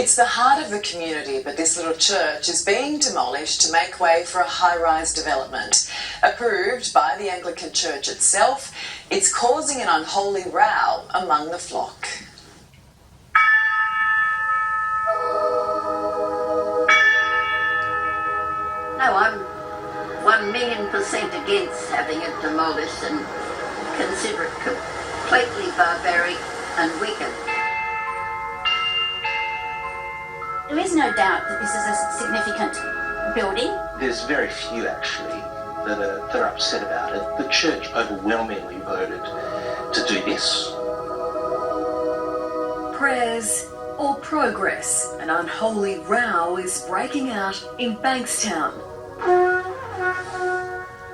It's the heart of the community, but this little church is being demolished to make way for a high-rise development. Approved by the Anglican Church itself, it's causing an unholy row among the flock. No, I'm 1,000,000% against having it demolished and consider it completely barbaric and wicked. There is no doubt that this is a significant building. There's very few actually that are upset about it. The church overwhelmingly voted to do this. Prayers or progress, an unholy row is breaking out in Bankstown.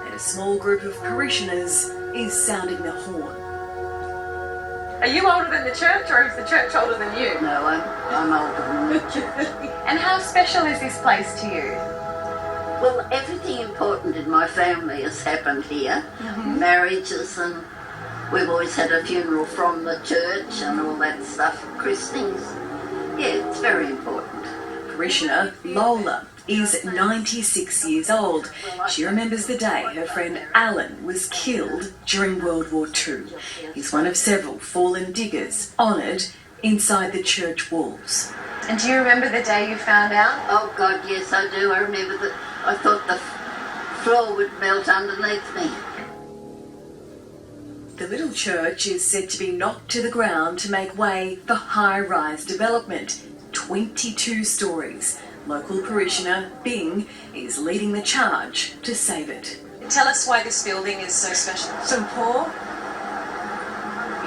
And a small group of parishioners is sounding the horn. Are you older than the church, or is the church older than you? No, I'm older than the church. And how special is this place to you? Well, everything important in my family has happened here. Marriages, and we've always had a funeral from the church and all that stuff, christenings. Yeah, it's very important. Parishioner Lola is 96 years old. She remembers the day her friend Alan was killed during World War II. He's one of several fallen diggers honoured inside the church walls. And do you remember the day you found out? Oh God, yes I do. I remember that. I thought the floor would melt underneath me. The little church is said to be knocked to the ground to make way for high-rise development, 22 stories. Local parishioner Bing is leading the charge to save it. Tell us why this building is so special. St. Paul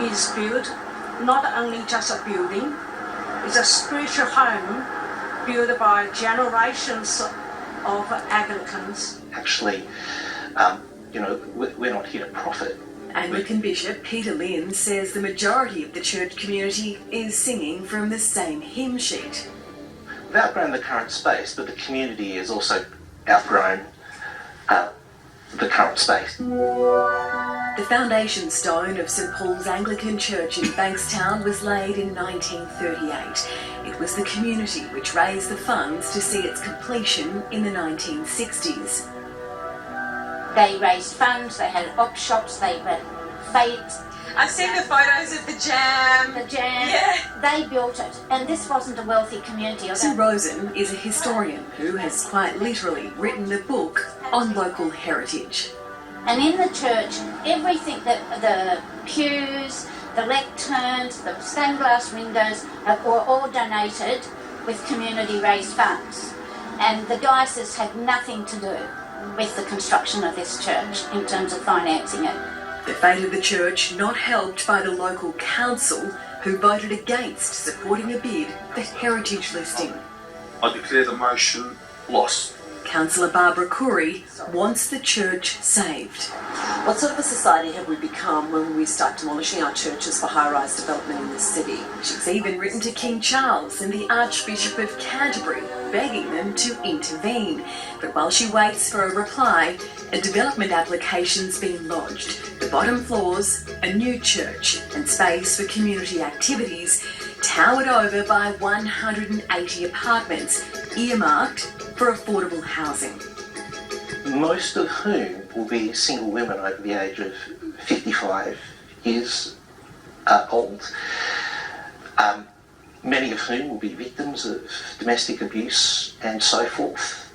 is built not only just a building, it's a spiritual home built by generations of Anglicans. Actually, we're not here to profit. Anglican Bishop Peter Lynn says the majority of the church community is singing from the same hymn sheet. We've outgrown the current space, but the community has also outgrown the current space. The foundation stone of St Paul's Anglican Church in Bankstown was laid in 1938. It was the community which raised the funds to see its completion in the 1960s. They raised funds, they had op shops, they had fetes. I've seen the photos of the jam. The jam. Yeah. They built it, and this wasn't a wealthy community. Sue Rosen is a historian who has quite literally written a book on local heritage. And in the church, everything, the pews, the lecterns, the stained glass windows were all donated with community raised funds. And the diocese had nothing to do with the construction of this church in terms of financing it. The fate of the church not helped by the local council, who voted against supporting a bid for heritage listing. I declare the motion lost. Councillor Barbara Curry wants the church saved. What sort of a society have we become when we start demolishing our churches for high-rise development in this city? She's even written to King Charles and the Archbishop of Canterbury, begging them to intervene. But while she waits for a reply, a development application's been lodged. The bottom floors, a new church, and space for community activities, towered over by 180 apartments, earmarked for affordable housing. Most of whom will be single women over the age of 55 years old. Many of whom will be victims of domestic abuse and so forth.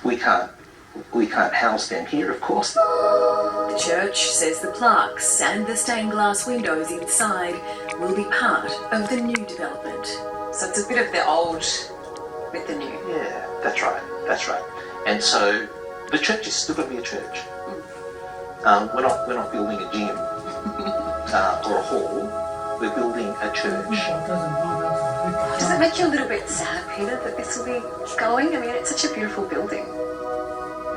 We can't house them here, of course. The church says the plaques and the stained glass windows inside will be part of the new development. So it's a bit of the old with the new. Yeah, that's right. And so the church is still going to be a church. We're not building a gym or a hall. We're building a church. Does it make you a little bit sad, Peter, that this will be going? I mean, it's such a beautiful building.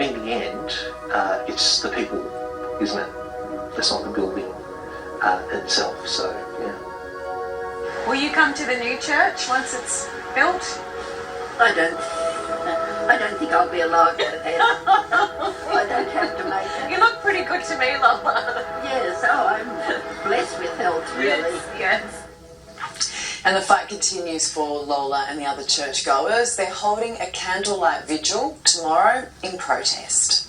In the end, it's the people, isn't it? It's not the building itself. So yeah. Will you come to the new church once it's built? I don't think I'll be alive by then. I don't have to make it. You look pretty good to me, Lola. Yes, I'm blessed with health, really. Yes. And the fight continues for Lola and the other churchgoers. They're holding a candlelight vigil tomorrow in protest.